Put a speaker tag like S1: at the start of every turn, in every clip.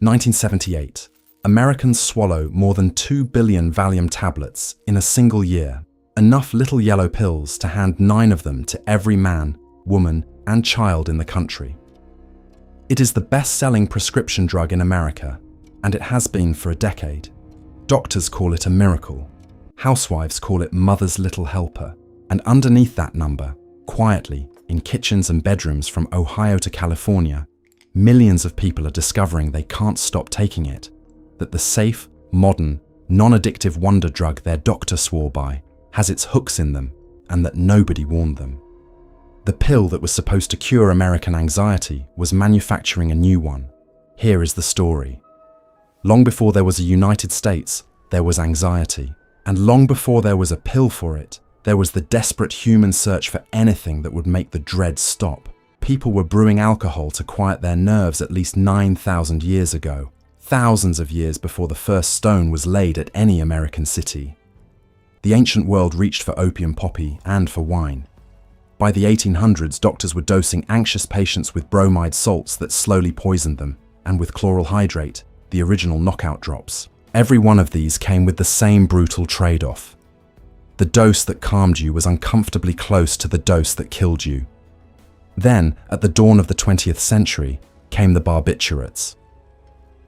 S1: 1978. Americans swallow more than 2 billion Valium tablets in a single year, enough little yellow pills to hand 9 of them to every man, woman, and child in the country. It is the best-selling prescription drug in America, and it has been for a decade. Doctors call it a miracle. Housewives call it mother's little helper. And underneath that number, quietly, in kitchens and bedrooms from Ohio to California, millions of people are discovering they can't stop taking it, that the safe, modern, non-addictive wonder drug their doctor swore by has its hooks in them, and that nobody warned them. The pill that was supposed to cure American anxiety was manufacturing a new one. Here is the story. Long before there was a United States, there was anxiety. And long before there was a pill for it, there was the desperate human search for anything that would make the dread stop. People were brewing alcohol to quiet their nerves at least 9,000 years ago, thousands of years before the first stone was laid at any American city. The ancient world reached for opium poppy and for wine. By the 1800s, doctors were dosing anxious patients with bromide salts that slowly poisoned them, and with chloral hydrate, the original knockout drops. Every one of these came with the same brutal trade-off. The dose that calmed you was uncomfortably close to the dose that killed you. Then, at the dawn of the 20th century, came the barbiturates.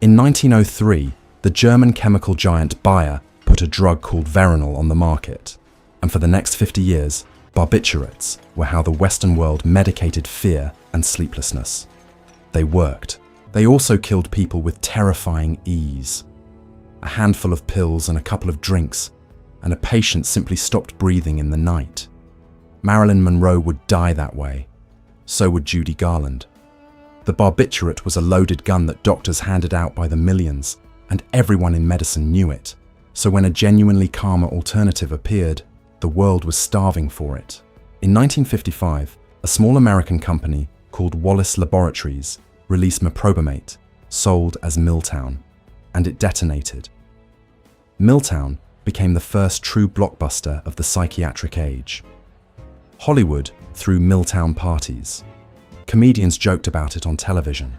S1: In 1903, the German chemical giant Bayer put a drug called Veronal on the market, and for the next 50 years, barbiturates were how the Western world medicated fear and sleeplessness. They worked. They also killed people with terrifying ease. A handful of pills and a couple of drinks, and a patient simply stopped breathing in the night. Marilyn Monroe would die that way. So would Judy Garland. The barbiturate was a loaded gun that doctors handed out by the millions, and everyone in medicine knew it. So when a genuinely calmer alternative appeared, the world was starving for it. In 1955, a small American company called Wallace Laboratories released meprobamate, sold as Milltown, and it detonated. Milltown became the first true blockbuster of the psychiatric age. Hollywood threw Milltown parties. Comedians joked about it on television.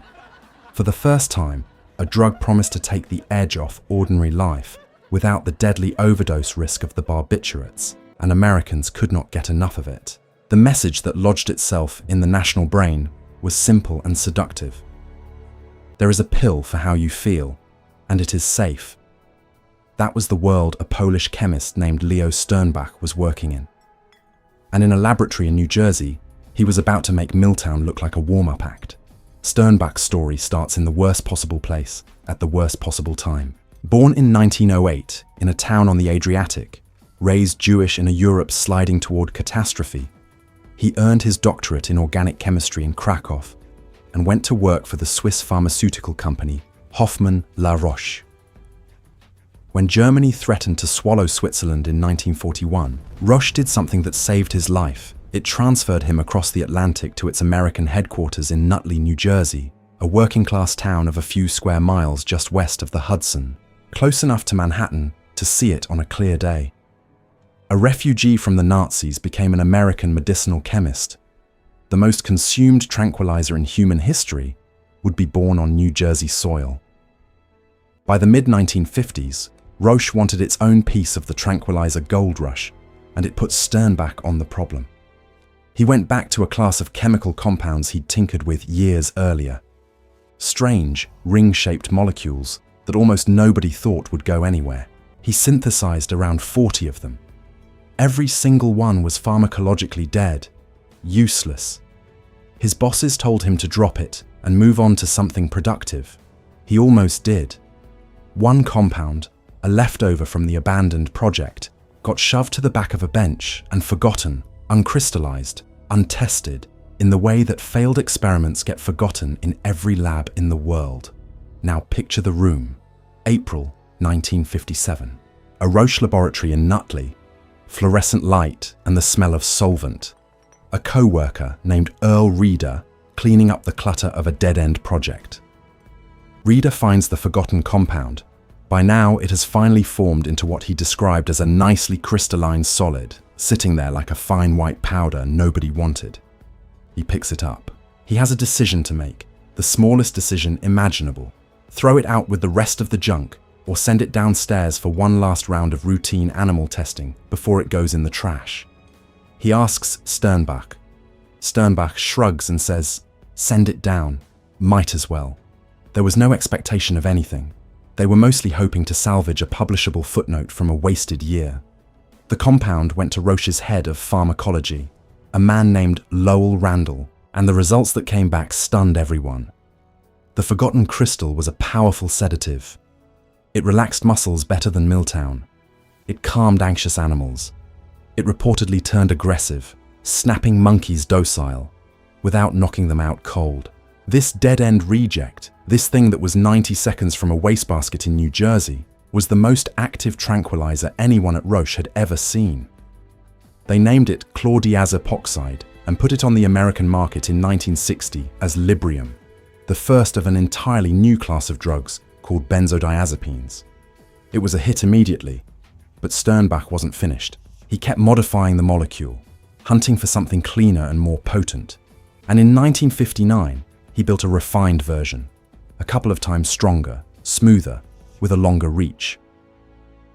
S1: For the first time, a drug promised to take the edge off ordinary life without the deadly overdose risk of the barbiturates, and Americans could not get enough of it. The message that lodged itself in the national brain was simple and seductive. There is a pill for how you feel, and it is safe. That was the world a Polish chemist named Leo Sternbach was working in. And in a laboratory in New Jersey, he was about to make Milltown look like a warm-up act. Sternbach's story starts in the worst possible place, at the worst possible time. Born in 1908 in a town on the Adriatic, raised Jewish in a Europe sliding toward catastrophe, he earned his doctorate in organic chemistry in Krakow and went to work for the Swiss pharmaceutical company Hoffmann La Roche. When Germany threatened to swallow Switzerland in 1941, Roche did something that saved his life. It transferred him across the Atlantic to its American headquarters in Nutley, New Jersey, a working-class town of a few square miles just west of the Hudson, close enough to Manhattan to see it on a clear day. A refugee from the Nazis became an American medicinal chemist. The most consumed tranquilizer in human history would be born on New Jersey soil. By the mid-1950s, Roche wanted its own piece of the tranquilizer gold rush, and it put Sternbach on the problem. He went back to a class of chemical compounds he'd tinkered with years earlier. Strange, ring-shaped molecules that almost nobody thought would go anywhere. He synthesized around 40 of them. Every single one was pharmacologically dead, useless. His bosses told him to drop it and move on to something productive. He almost did. One compound, a leftover from the abandoned project, got shoved to the back of a bench and forgotten, uncrystallized, untested, in the way that failed experiments get forgotten in every lab in the world. Now picture the room. April 1957. A Roche laboratory in Nutley. Fluorescent light and the smell of solvent. A co-worker named Earl Reeder cleaning up the clutter of a dead-end project. Reeder finds the forgotten compound. By now, it has finally formed into what he described as a nicely crystalline solid, sitting there like a fine white powder nobody wanted. He picks it up. He has a decision to make, the smallest decision imaginable. throw it out with the rest of the junk, or send it downstairs for one last round of routine animal testing before it goes in the trash? He asks Sternbach. Sternbach shrugs and says, "Send it down. Might as well." There was no expectation of anything. They were mostly hoping to salvage a publishable footnote from a wasted year. The compound went to Roche's head of pharmacology, a man named Lowell Randall, and the results that came back stunned everyone. The forgotten crystal was a powerful sedative. It relaxed muscles better than Milltown. It calmed anxious animals. It reportedly turned aggressive, snapping monkeys docile, without knocking them out cold. This dead-end reject, this thing that was 90 seconds from a wastebasket in New Jersey, was the most active tranquilizer anyone at Roche had ever seen. They named it chlordiazepoxide and put it on the American market in 1960 as Librium, the first of an entirely new class of drugs called benzodiazepines. It was a hit immediately, but Sternbach wasn't finished. He kept modifying the molecule, hunting for something cleaner and more potent. And in 1959, he built a refined version, a couple of times stronger, smoother, with a longer reach.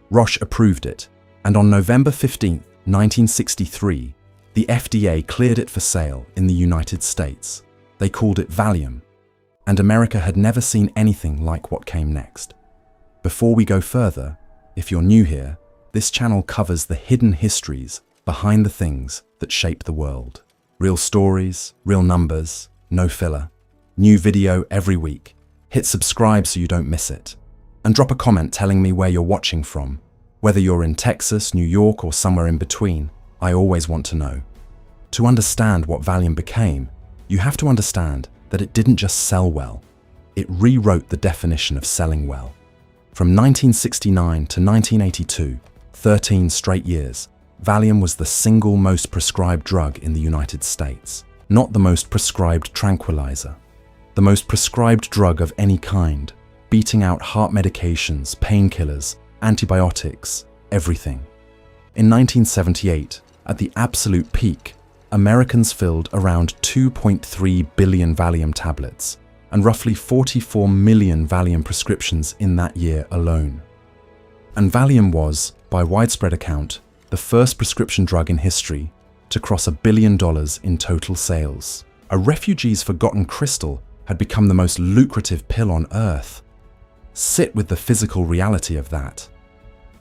S1: Roche approved it, and on November 15, 1963, the FDA cleared it for sale in the United States. They called it Valium, and America had never seen anything like what came next. Before we go further, if you're new here, this channel covers the hidden histories behind the things that shape the world. Real stories, real numbers, no filler. New video every week. Hit subscribe so you don't miss it. And drop a comment telling me where you're watching from. Whether you're in Texas, New York, or somewhere in between, I always want to know. To understand what Valium became, you have to understand that it didn't just sell well. It rewrote the definition of selling well. From 1969 to 1982, 13 straight years, Valium was the single most prescribed drug in the United States. Not the most prescribed tranquilizer. The most prescribed drug of any kind, beating out heart medications, painkillers, antibiotics, everything. In 1978, at the absolute peak, Americans filled around 2.3 billion Valium tablets and roughly 44 million Valium prescriptions in that year alone. And Valium was, by widespread account, the first prescription drug in history to cross $1 billion in total sales. A refugee's forgotten crystal had become the most lucrative pill on earth. Sit with the physical reality of that.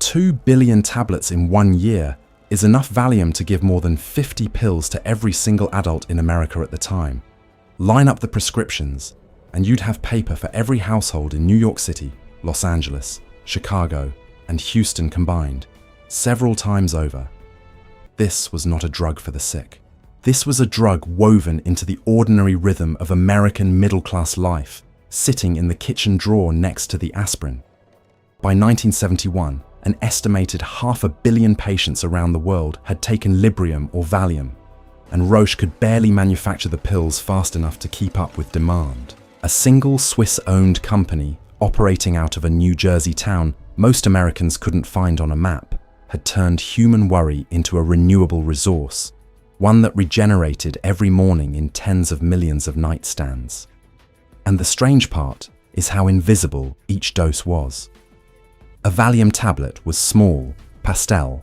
S1: 2 billion tablets in 1 year is enough Valium to give more than 50 pills to every single adult in America at the time. Line up the prescriptions, and you'd have paper for every household in New York City, Los Angeles, Chicago, and Houston combined, several times over. This was not a drug for the sick. This was a drug woven into the ordinary rhythm of American middle-class life, sitting in the kitchen drawer next to the aspirin. By 1971, an estimated 500 million patients around the world had taken Librium or Valium, and Roche could barely manufacture the pills fast enough to keep up with demand. A single Swiss-owned company operating out of a New Jersey town most Americans couldn't find on a map had turned human worry into a renewable resource, one that regenerated every morning in tens of millions of nightstands. And the strange part is how invisible each dose was. A Valium tablet was small, pastel,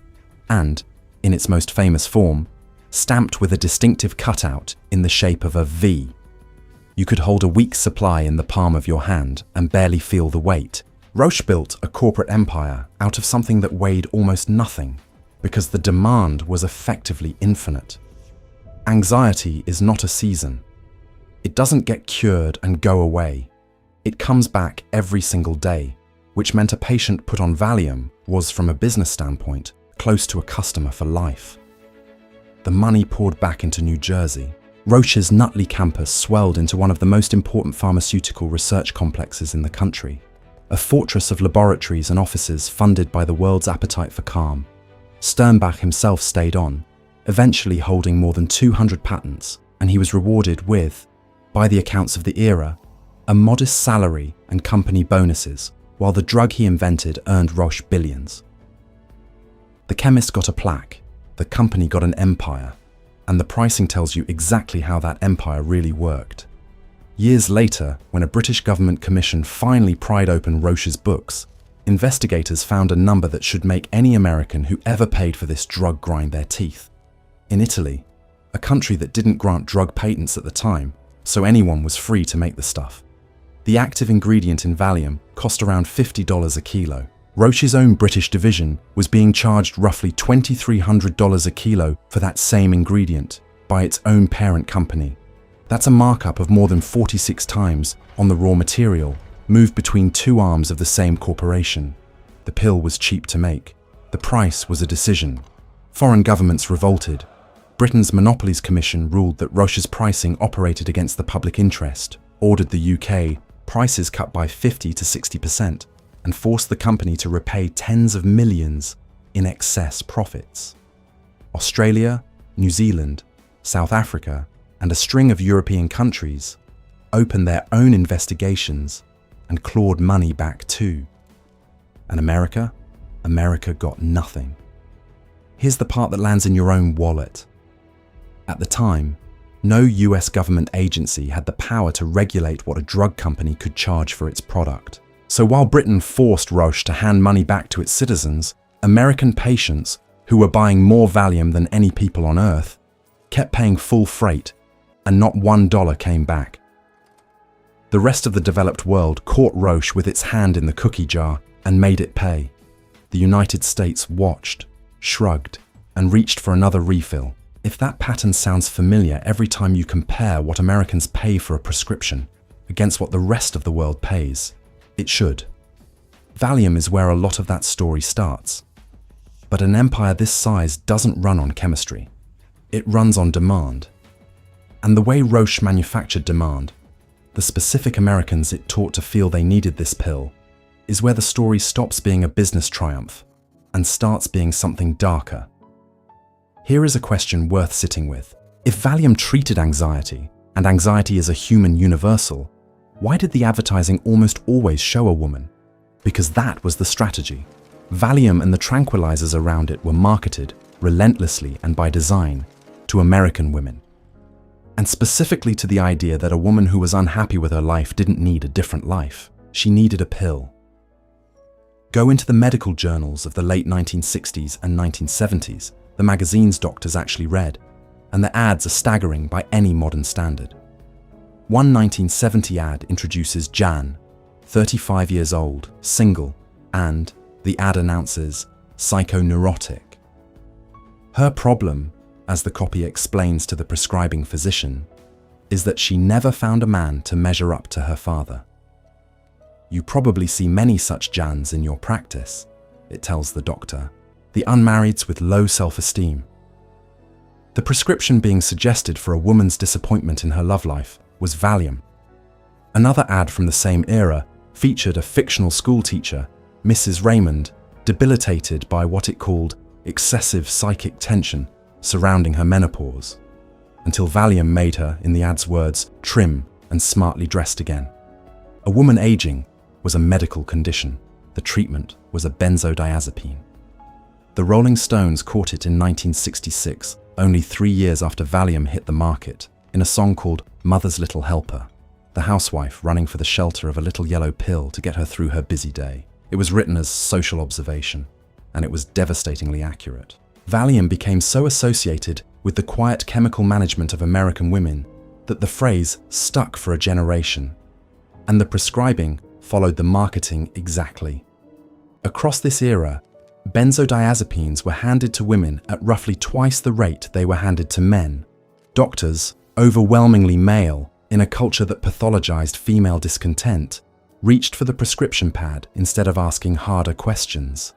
S1: and, in its most famous form, stamped with a distinctive cutout in the shape of a V. You could hold a week's supply in the palm of your hand and barely feel the weight. Roche built a corporate empire out of something that weighed almost nothing, because the demand was effectively infinite. Anxiety is not a season. It doesn't get cured and go away. It comes back every single day, which meant a patient put on Valium was, from a business standpoint, close to a customer for life. The money poured back into New Jersey. Roche's Nutley campus swelled into one of the most important pharmaceutical research complexes in the country, a fortress of laboratories and offices funded by the world's appetite for calm. Sternbach himself stayed on, eventually holding more than 200 patents, and he was rewarded with, by the accounts of the era, a modest salary and company bonuses, while the drug he invented earned Roche billions. The chemist got a plaque, the company got an empire, and the pricing tells you exactly how that empire really worked. Years later, when a British government commission finally pried open Roche's books, investigators found a number that should make any American who ever paid for this drug grind their teeth. In Italy, a country that didn't grant drug patents at the time, so anyone was free to make the stuff, the active ingredient in Valium cost around $50 a kilo. Roche's own British division was being charged roughly $2,300 a kilo for that same ingredient by its own parent company. That's a markup of more than 46 times on the raw material, moved between two arms of the same corporation. The pill was cheap to make. The price was a decision. Foreign governments revolted. Britain's Monopolies Commission ruled that Roche's pricing operated against the public interest, ordered the UK prices cut by 50 to 60%, and forced the company to repay tens of millions in excess profits. Australia, New Zealand, South Africa, and a string of European countries opened their own investigations and clawed money back too. And America got nothing. Here's the part that lands in your own wallet. At the time, no US government agency had the power to regulate what a drug company could charge for its product. So while Britain forced Roche to hand money back to its citizens, American patients, who were buying more Valium than any people on Earth, kept paying full freight, and not $1 came back. The rest of the developed world caught Roche with its hand in the cookie jar and made it pay. The United States watched, shrugged, and reached for another refill. If that pattern sounds familiar every time you compare what Americans pay for a prescription against what the rest of the world pays, it should. Valium is where a lot of that story starts. But an empire this size doesn't run on chemistry. It runs on demand. And the way Roche manufactured demand, the specific Americans it taught to feel they needed this pill, is where the story stops being a business triumph and starts being something darker. Here is a question worth sitting with. If Valium treated anxiety, and anxiety is a human universal, why did the advertising almost always show a woman? Because that was the strategy. Valium and the tranquilizers around it were marketed, relentlessly and by design, to American women. And specifically to the idea that a woman who was unhappy with her life didn't need a different life. She needed a pill. Go into the medical journals of the late 1960s and 1970s, the magazines doctors actually read, and the ads are staggering by any modern standard. One 1970 ad introduces Jan, 35 years old, single, and, the ad announces, psychoneurotic. Her problem, as the copy explains to the prescribing physician, is that she never found a man to measure up to her father. You probably see many such Jans in your practice, it tells the doctor, the unmarrieds with low self-esteem. The prescription being suggested for a woman's disappointment in her love life was Valium. Another ad from the same era featured a fictional schoolteacher, Mrs. Raymond, debilitated by what it called excessive psychic tension surrounding her menopause, until Valium made her, in the ad's words, trim and smartly dressed again. A woman aging was a medical condition. The treatment was a benzodiazepine. The Rolling Stones caught it in 1966, only 3 years after Valium hit the market, in a song called Mother's Little Helper, the housewife running for the shelter of a little yellow pill to get her through her busy day. It was written as social observation, and it was devastatingly accurate. Valium became so associated with the quiet chemical management of American women that the phrase stuck for a generation, and the prescribing followed the marketing exactly. Across this era, benzodiazepines were handed to women at roughly twice the rate they were handed to men. Doctors, overwhelmingly male, in a culture that pathologized female discontent, reached for the prescription pad instead of asking harder questions.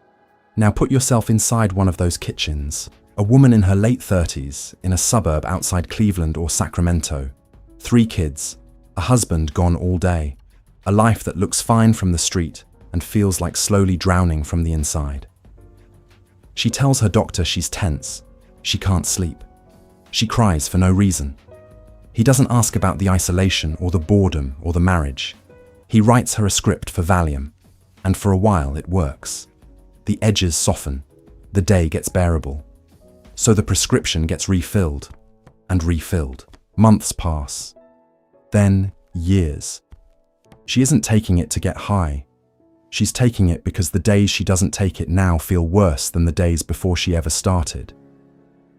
S1: Now put yourself inside one of those kitchens. A woman in her late 30s, in a suburb outside Cleveland or Sacramento. 3 kids, a husband gone all day, a life that looks fine from the street and feels like slowly drowning from the inside. She tells her doctor she's tense. She can't sleep. She cries for no reason. He doesn't ask about the isolation or the boredom or the marriage. He writes her a script for Valium, and for a while it works. The edges soften. The day gets bearable. So the prescription gets refilled and refilled. Months pass. Then, years. She isn't taking it to get high. She's taking it because the days she doesn't take it now feel worse than the days before she ever started.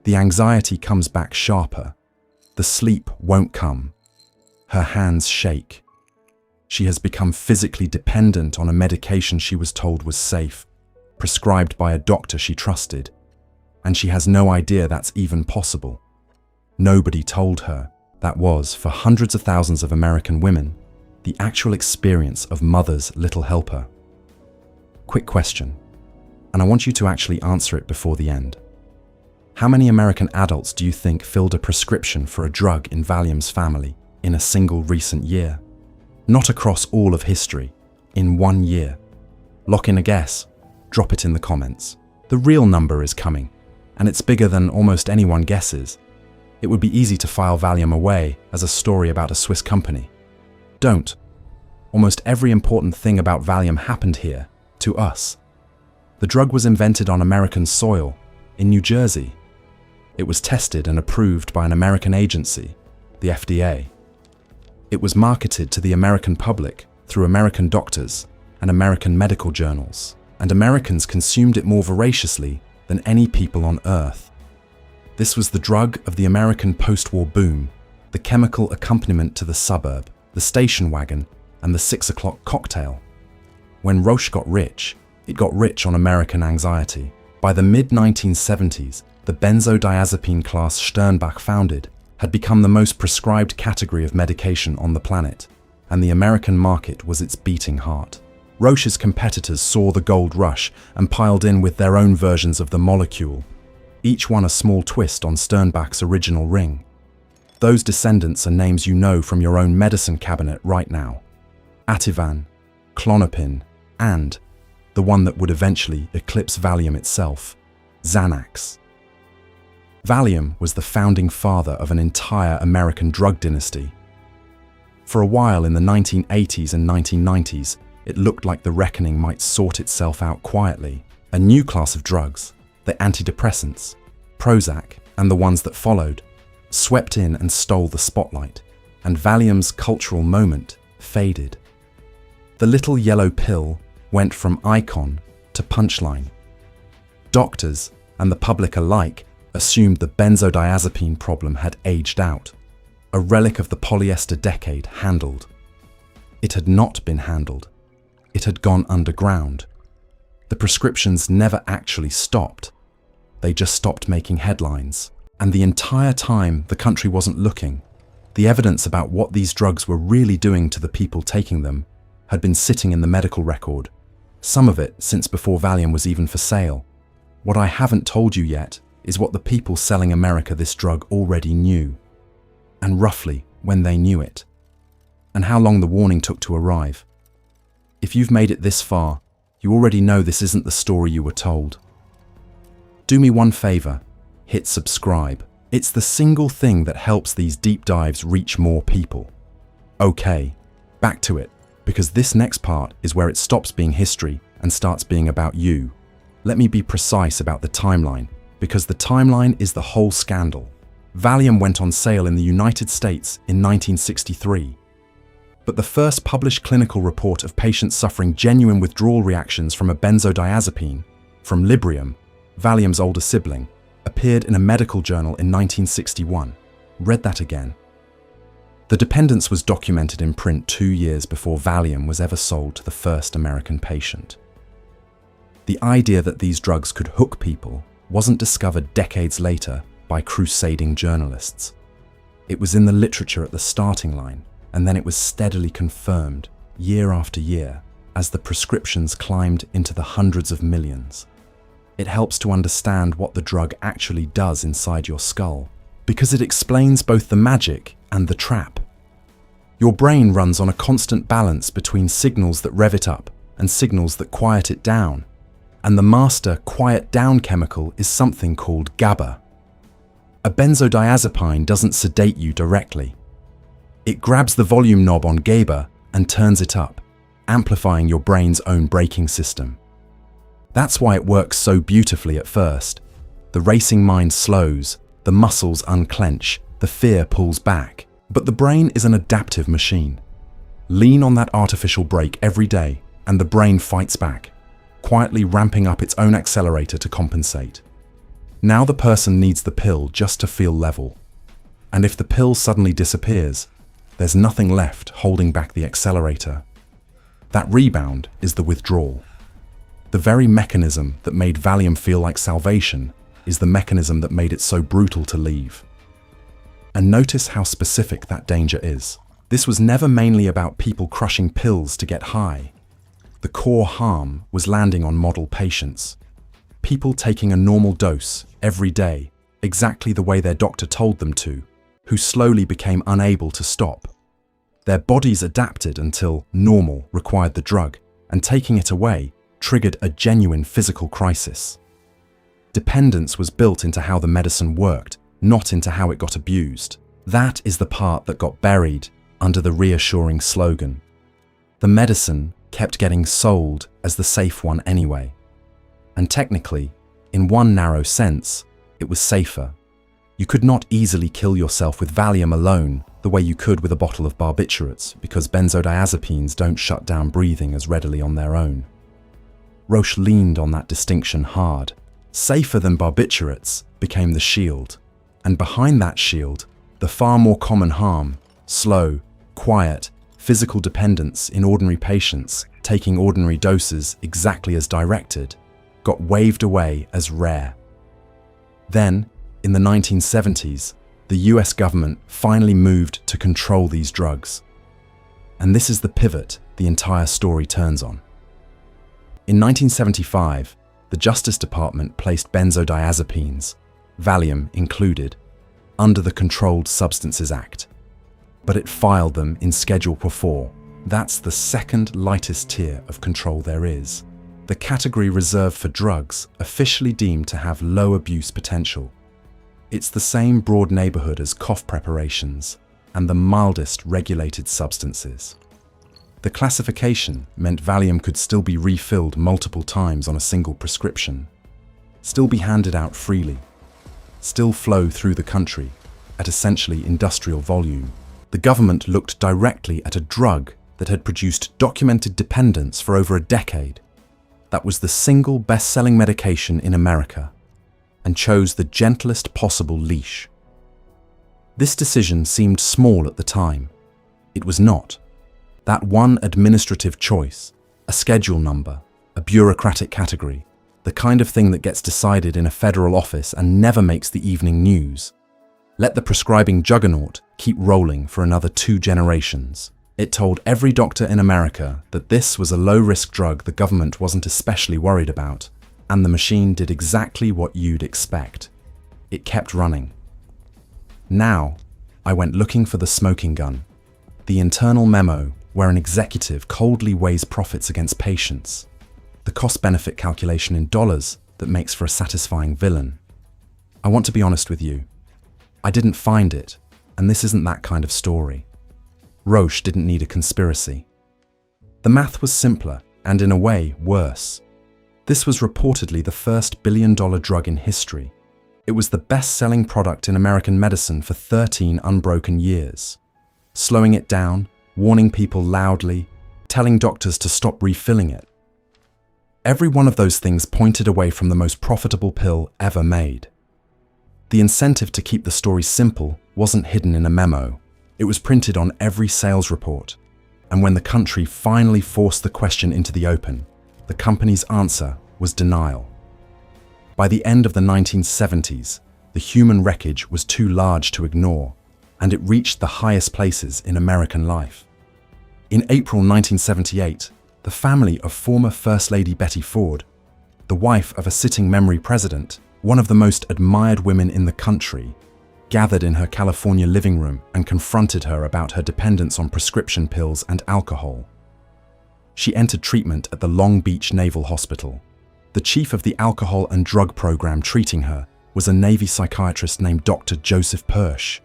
S1: The anxiety comes back sharper. The sleep won't come. Her hands shake. She has become physically dependent on a medication she was told was safe, prescribed by a doctor she trusted, and she has no idea that's even possible. Nobody told her that was, for hundreds of thousands of American women, the actual experience of mother's little helper. Quick question, and I want you to actually answer it before the end. How many American adults do you think filled a prescription for a drug in Valium's family in a single recent year? Not across all of history, in 1 year. Lock in a guess, drop it in the comments. The real number is coming, and it's bigger than almost anyone guesses. It would be easy to file Valium away as a story about a Swiss company. Don't. Almost every important thing about Valium happened here, to us. The drug was invented on American soil, in New Jersey. It was tested and approved by an American agency, the FDA. It was marketed to the American public through American doctors and American medical journals, and Americans consumed it more voraciously than any people on Earth. This was the drug of the American post-war boom, the chemical accompaniment to the suburb, the station wagon, and the 6 o'clock cocktail. When Roche got rich, it got rich on American anxiety. By the mid-1970s, the benzodiazepine class Sternbach founded had become the most prescribed category of medication on the planet, and the American market was its beating heart. Roche's competitors saw the gold rush and piled in with their own versions of the molecule, each one a small twist on Sternbach's original ring. Those descendants are names you know from your own medicine cabinet right now: Ativan, Klonopin, and the one that would eventually eclipse Valium itself, Xanax. Valium was the founding father of an entire American drug dynasty. For a while in the 1980s and 1990s, it looked like the reckoning might sort itself out quietly. A new class of drugs, the antidepressants, Prozac, and the ones that followed, swept in and stole the spotlight, and Valium's cultural moment faded. The little yellow pill went from icon to punchline. Doctors and the public alike assumed the benzodiazepine problem had aged out, a relic of the polyester decade handled. It had not been handled. It had gone underground. The prescriptions never actually stopped. They just stopped making headlines. And the entire time the country wasn't looking, the evidence about what these drugs were really doing to the people taking them had been sitting in the medical record, some of it since before Valium was even for sale. What I haven't told you yet is what the people selling America this drug already knew, and roughly when they knew it, and how long the warning took to arrive. If you've made it this far, you already know this isn't the story you were told. Do me one favor, hit subscribe. It's the single thing that helps these deep dives reach more people. Okay, back to it, because this next part is where it stops being history and starts being about you. Let me be precise about the timeline, because the timeline is the whole scandal. Valium went on sale in the United States in 1963. But the first published clinical report of patients suffering genuine withdrawal reactions from a benzodiazepine, from Librium, Valium's older sibling, appeared in a medical journal in 1961. Read that again. The dependence was documented in print 2 years before Valium was ever sold to the first American patient. The idea that these drugs could hook people wasn't discovered decades later by crusading journalists. It was in the literature at the starting line, and then it was steadily confirmed year after year as the prescriptions climbed into the hundreds of millions. It helps to understand what the drug actually does inside your skull, because it explains both the magic and the trap. Your brain runs on a constant balance between signals that rev it up and signals that quiet it down, and the master quiet down chemical is something called GABA. A benzodiazepine doesn't sedate you directly. It grabs the volume knob on GABA and turns it up, amplifying your brain's own braking system. That's why it works so beautifully at first. The racing mind slows, the muscles unclench, the fear pulls back. But the brain is an adaptive machine. Lean on that artificial brake every day, and the brain fights back, quietly ramping up its own accelerator to compensate. Now the person needs the pill just to feel level. And if the pill suddenly disappears, there's nothing left holding back the accelerator. That rebound is the withdrawal. The very mechanism that made Valium feel like salvation is the mechanism that made it so brutal to leave. And notice how specific that danger is. This was never mainly about people crushing pills to get high. The core harm was landing on model patients. People taking a normal dose every day, exactly the way their doctor told them to, who slowly became unable to stop. Their bodies adapted until normal required the drug, and taking it away triggered a genuine physical crisis. Dependence was built into how the medicine worked, not into how it got abused. That is the part that got buried under the reassuring slogan. The medicine kept getting sold as the safe one anyway. And technically, in one narrow sense, it was safer. You could not easily kill yourself with Valium alone the way you could with a bottle of barbiturates, because benzodiazepines don't shut down breathing as readily on their own. Roche leaned on that distinction hard. Safer than barbiturates became the shield. And behind that shield, the far more common harm, slow, quiet, physical dependence in ordinary patients taking ordinary doses exactly as directed, got waved away as rare. Then, in the 1970s, the US government finally moved to control these drugs. And this is the pivot the entire story turns on. In 1975, the Justice Department placed benzodiazepines, Valium included, under the Controlled Substances Act. But it filed them in Schedule 4. That's the second lightest tier of control there is. The category reserved for drugs officially deemed to have low abuse potential. It's the same broad neighborhood as cough preparations and the mildest regulated substances. The classification meant Valium could still be refilled multiple times on a single prescription, still be handed out freely, still flow through the country at essentially industrial volume. The government looked directly at a drug that had produced documented dependence for over a decade. That was the single best-selling medication in America, and chose the gentlest possible leash. This decision seemed small at the time. It was not. That one administrative choice, a schedule number, a bureaucratic category, the kind of thing that gets decided in a federal office and never makes the evening news. Let the prescribing juggernaut keep rolling for another 2 generations. It told every doctor in America that this was a low-risk drug the government wasn't especially worried about, and the machine did exactly what you'd expect. It kept running. Now, I went looking for the smoking gun, the internal memo where an executive coldly weighs profits against patients, the cost-benefit calculation in dollars that makes for a satisfying villain. I want to be honest with you. I didn't find it, and this isn't that kind of story. Roche didn't need a conspiracy. The math was simpler, and in a way, worse. This was reportedly the first billion-dollar drug in history. It was the best-selling product in American medicine for 13 unbroken years. Slowing it down, warning people loudly, telling doctors to stop refilling it. Every one of those things pointed away from the most profitable pill ever made. The incentive to keep the story simple wasn't hidden in a memo. It was printed on every sales report. And when the country finally forced the question into the open, the company's answer was denial. By the end of the 1970s, the human wreckage was too large to ignore, and it reached the highest places in American life. In April 1978, the family of former First Lady Betty Ford, the wife of a sitting memory president, one of the most admired women in the country, gathered in her California living room and confronted her about her dependence on prescription pills and alcohol. She entered treatment at the Long Beach Naval Hospital. The chief of the alcohol and drug program treating her was a Navy psychiatrist named Dr. Joseph Persh.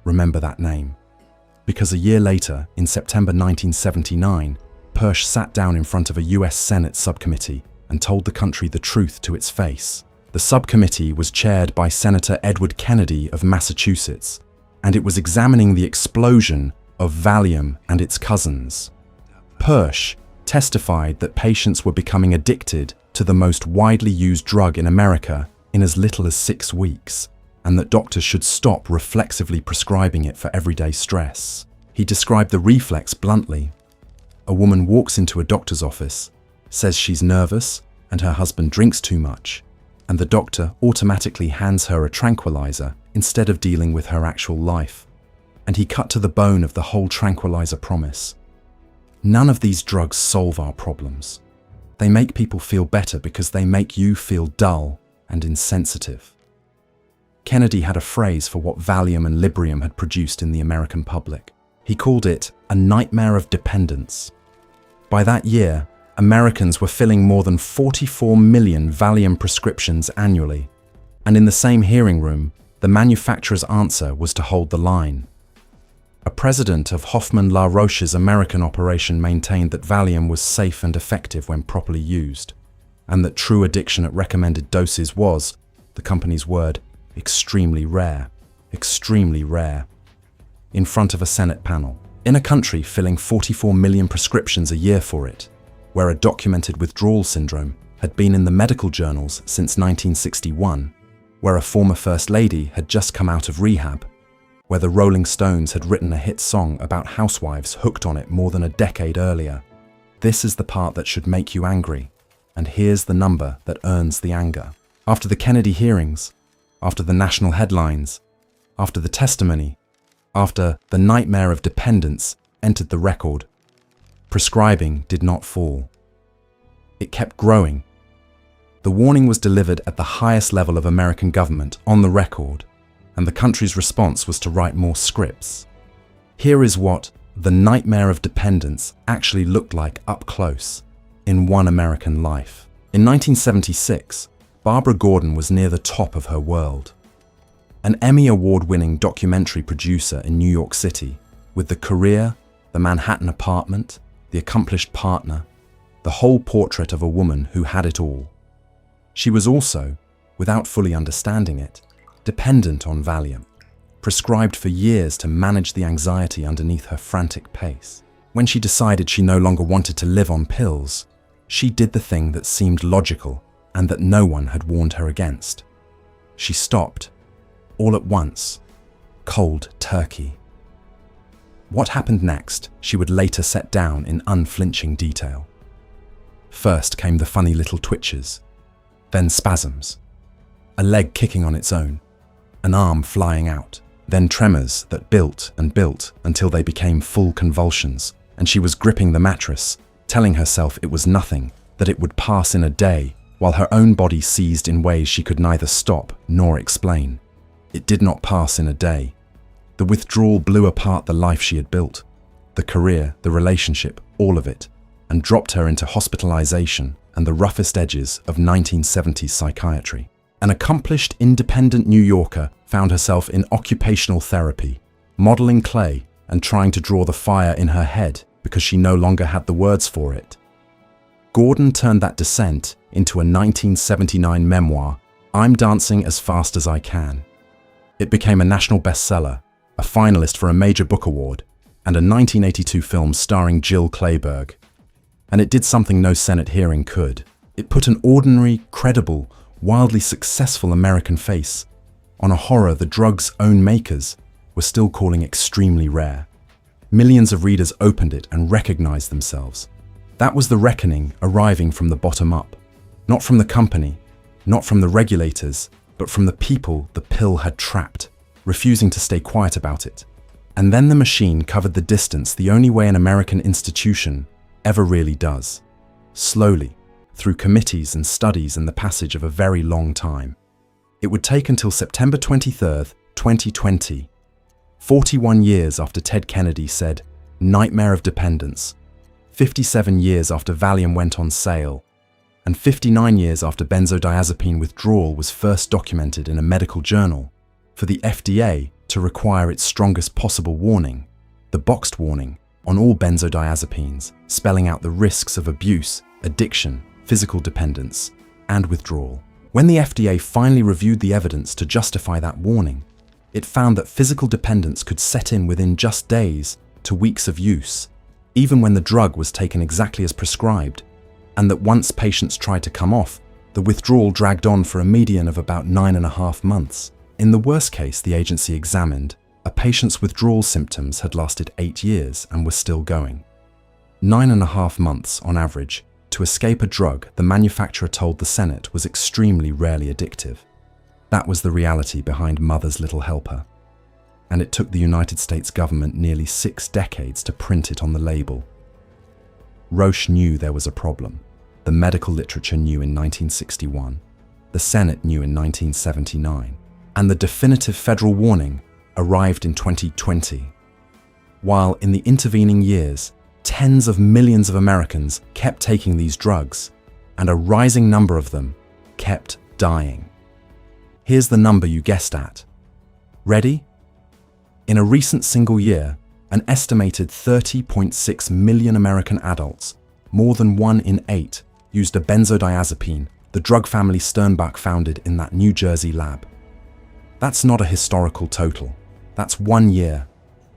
S1: Remember that name. Because a year later, in September 1979, Persh sat down in front of a US Senate subcommittee and told the country the truth to its face. The subcommittee was chaired by Senator Edward Kennedy of Massachusetts, and it was examining the explosion of Valium and its cousins. Roche testified that patients were becoming addicted to the most widely used drug in America in as little as 6 weeks, and that doctors should stop reflexively prescribing it for everyday stress. He described the reflex bluntly. A woman walks into a doctor's office, says she's nervous and her husband drinks too much, and the doctor automatically hands her a tranquilizer instead of dealing with her actual life. And he cut to the bone of the whole tranquilizer promise. None of these drugs solve our problems. They make people feel better because they make you feel dull and insensitive. Kennedy had a phrase for what Valium and Librium had produced in the American public. He called it a nightmare of dependence. By that year, Americans were filling more than 44 million Valium prescriptions annually, and in the same hearing room, the manufacturer's answer was to hold the line. A president of Hoffman La Roche's American operation maintained that Valium was safe and effective when properly used, and that true addiction at recommended doses was, the company's word, extremely rare. Extremely rare. In front of a Senate panel, in a country filling 44 million prescriptions a year for it, where a documented withdrawal syndrome had been in the medical journals since 1961, where a former First Lady had just come out of rehab, where the Rolling Stones had written a hit song about housewives hooked on it more than a decade earlier. This is the part that should make you angry, and here's the number that earns the anger. After the Kennedy hearings, after the national headlines, after the testimony, after the nightmare of dependence entered the record, prescribing did not fall. It kept growing. The warning was delivered at the highest level of American government on the record, and the country's response was to write more scripts. Here is what the nightmare of dependence actually looked like up close in one American life. In 1976, Barbara Gordon was near the top of her world. An Emmy Award-winning documentary producer in New York City, with the career, the Manhattan apartment, the accomplished partner, the whole portrait of a woman who had it all. She was also, without fully understanding it, dependent on Valium, prescribed for years to manage the anxiety underneath her frantic pace. When she decided she no longer wanted to live on pills, she did the thing that seemed logical and that no one had warned her against. She stopped, all at once, cold turkey. What happened next, she would later set down in unflinching detail. First came the funny little twitches, then spasms, a leg kicking on its own, an arm flying out, then tremors that built and built until they became full convulsions, and she was gripping the mattress, telling herself it was nothing, that it would pass in a day, while her own body seized in ways she could neither stop nor explain. It did not pass in a day. The withdrawal blew apart the life she had built, the career, the relationship, all of it, and dropped her into hospitalization and the roughest edges of 1970s psychiatry. An accomplished independent New Yorker found herself in occupational therapy, modeling clay and trying to draw the fire in her head because she no longer had the words for it. Gordon turned that descent into a 1979 memoir, I'm Dancing as Fast as I Can. It became a national bestseller, a finalist for a major book award, and a 1982 film starring Jill Clayburgh. And it did something no Senate hearing could. It put an ordinary, credible, wildly successful American face on a horror the drug's own makers were still calling extremely rare. Millions of readers opened it and recognized themselves. That was the reckoning arriving from the bottom up, not from the company, not from the regulators, but from the people the pill had trapped, refusing to stay quiet about it. And then the machine covered the distance the only way an American institution ever really does. Slowly, through committees and studies and the passage of a very long time. It would take until September 23rd, 2020, 41 years after Ted Kennedy said, "Nightmare of dependence," 57 years after Valium went on sale, and 59 years after benzodiazepine withdrawal was first documented in a medical journal, for the FDA to require its strongest possible warning, the boxed warning, on all benzodiazepines, spelling out the risks of abuse, addiction, physical dependence, and withdrawal. When the FDA finally reviewed the evidence to justify that warning, it found that physical dependence could set in within just days to weeks of use, even when the drug was taken exactly as prescribed, and that once patients tried to come off, the withdrawal dragged on for a median of about 9.5 months. In the worst case the agency examined, a patient's withdrawal symptoms had lasted 8 years and were still going. 9.5 months on average to escape a drug the manufacturer told the Senate was extremely rarely addictive. That was the reality behind Mother's Little Helper. And it took the United States government nearly 6 decades to print it on the label. Roche knew there was a problem. The medical literature knew in 1961. The Senate knew in 1979. And the definitive federal warning arrived in 2020. While in the intervening years, tens of millions of Americans kept taking these drugs, and a rising number of them kept dying. Here's the number you guessed at. Ready? In a recent single year, an estimated 30.6 million American adults, more than 1 in 8, used a benzodiazepine, the drug family Sternbach founded in that New Jersey lab. That's not a historical total. That's 1 year.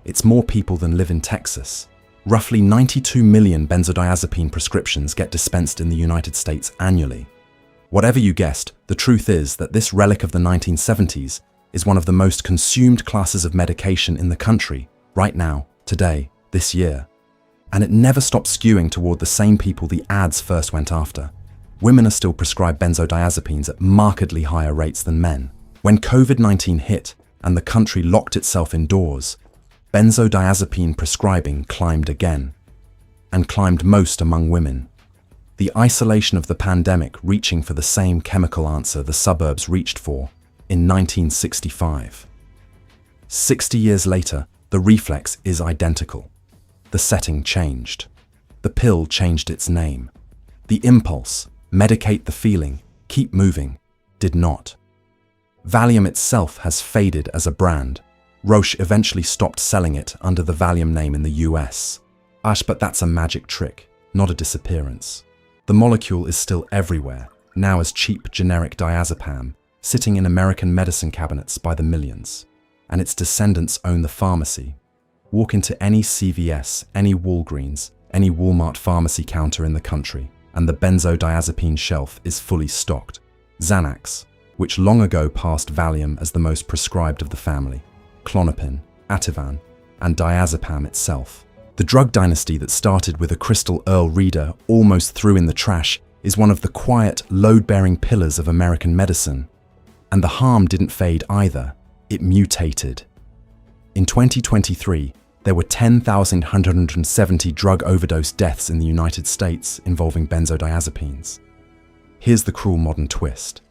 S1: It's more people than live in Texas. Roughly 92 million benzodiazepine prescriptions get dispensed in the United States annually. Whatever you guessed, the truth is that this relic of the 1970s is one of the most consumed classes of medication in the country, right now, today, this year. And it never stops skewing toward the same people the ads first went after. Women are still prescribed benzodiazepines at markedly higher rates than men. When COVID-19 hit and the country locked itself indoors, benzodiazepine prescribing climbed again, and climbed most among women. The isolation of the pandemic reaching for the same chemical answer the suburbs reached for in 1965. 60 years later, the reflex is identical. The setting changed. The pill changed its name. The impulse, medicate the feeling, keep moving, did not. Valium itself has faded as a brand. Roche eventually stopped selling it under the Valium name in the US. But that's a magic trick, not a disappearance. The molecule is still everywhere, now as cheap generic diazepam, sitting in American medicine cabinets by the millions. And its descendants own the pharmacy. Walk into any CVS, any Walgreens, any Walmart pharmacy counter in the country, and the benzodiazepine shelf is fully stocked. Xanax, which long ago passed Valium as the most prescribed of the family, Klonopin, Ativan, and diazepam itself. The drug dynasty that started with a Crystal Earl reader almost threw in the trash is one of the quiet, load-bearing pillars of American medicine. And the harm didn't fade either, it mutated. In 2023, there were 10,170 drug overdose deaths in the United States involving benzodiazepines. Here's the cruel modern twist.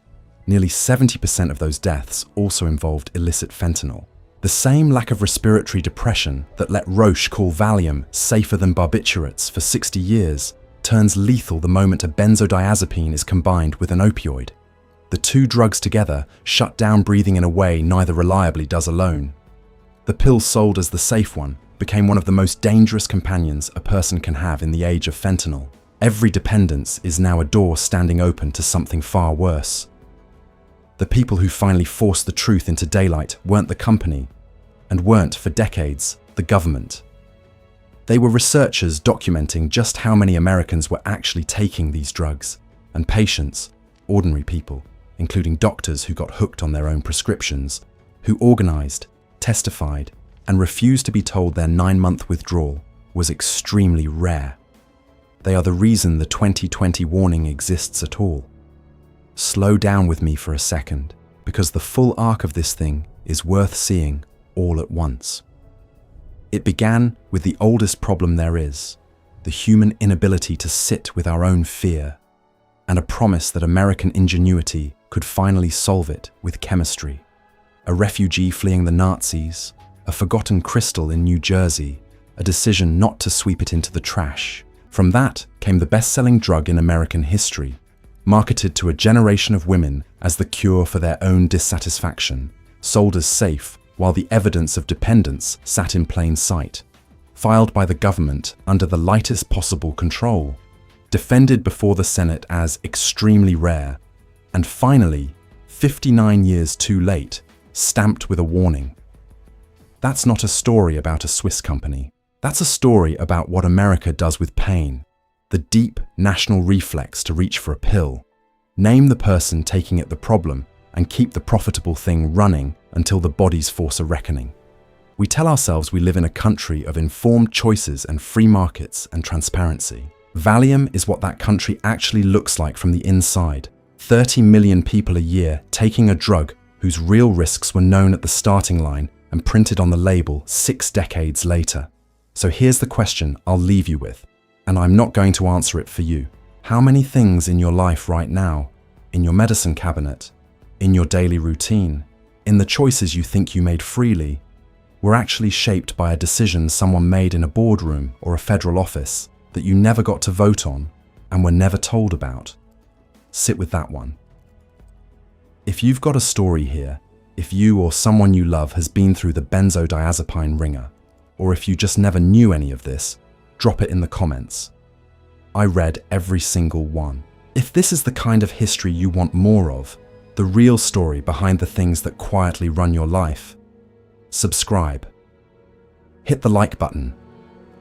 S1: Nearly 70% of those deaths also involved illicit fentanyl. The same lack of respiratory depression that let Roche call Valium safer than barbiturates for 60 years turns lethal the moment a benzodiazepine is combined with an opioid. The two drugs together shut down breathing in a way neither reliably does alone. The pill sold as the safe one became one of the most dangerous companions a person can have in the age of fentanyl. Every dependence is now a door standing open to something far worse. The people who finally forced the truth into daylight weren't the company, and weren't, for decades, the government. They were researchers documenting just how many Americans were actually taking these drugs, and patients, ordinary people, including doctors who got hooked on their own prescriptions, who organized, testified, and refused to be told their 9-month withdrawal was extremely rare. They are the reason the 2020 warning exists at all. Slow down with me for a second, because the full arc of this thing is worth seeing all at once. It began with the oldest problem there is, the human inability to sit with our own fear, and a promise that American ingenuity could finally solve it with chemistry. A refugee fleeing the Nazis, a forgotten crystal in New Jersey, a decision not to sweep it into the trash. From that came the best-selling drug in American history, marketed to a generation of women as the cure for their own dissatisfaction, sold as safe while the evidence of dependence sat in plain sight, filed by the government under the lightest possible control, defended before the Senate as extremely rare, and finally, 59 years too late, stamped with a warning. That's not a story about a Swiss company. That's a story about what America does with pain, the deep national reflex to reach for a pill, name the person taking it the problem, and keep the profitable thing running until the bodies force a reckoning. We tell ourselves we live in a country of informed choices and free markets and transparency. Valium is what that country actually looks like from the inside. 30 million people a year taking a drug whose real risks were known at the starting line and printed on the label 6 decades later. So here's the question I'll leave you with, and I'm not going to answer it for you. How many things in your life right now, in your medicine cabinet, in your daily routine, in the choices you think you made freely, were actually shaped by a decision someone made in a boardroom or a federal office that you never got to vote on and were never told about? Sit with that one. If you've got a story here, if you or someone you love has been through the benzodiazepine ringer, or if you just never knew any of this, drop it in the comments. I read every single one. If this is the kind of history you want more of, the real story behind the things that quietly run your life, subscribe. Hit the like button.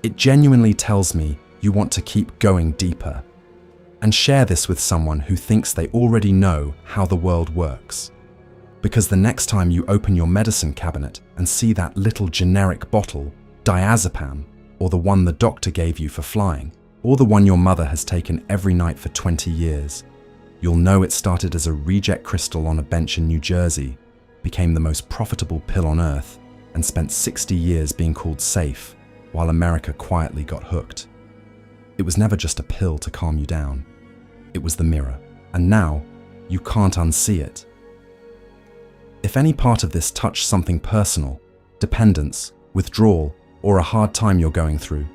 S1: It genuinely tells me you want to keep going deeper. And share this with someone who thinks they already know how the world works. Because the next time you open your medicine cabinet and see that little generic bottle, diazepam, or the one the doctor gave you for flying, or the one your mother has taken every night for 20 years, you'll know it started as a reject crystal on a bench in New Jersey, became the most profitable pill on earth, and spent 60 years being called safe, while America quietly got hooked. It was never just a pill to calm you down. It was the mirror, and now you can't unsee it. If any part of this touched something personal, dependence, withdrawal, or a hard time you're going through,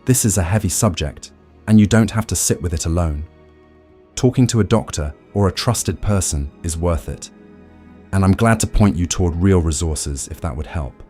S1: this is a heavy subject, and you don't have to sit with it alone. Talking to a doctor or a trusted person is worth it. And I'm glad to point you toward real resources if that would help.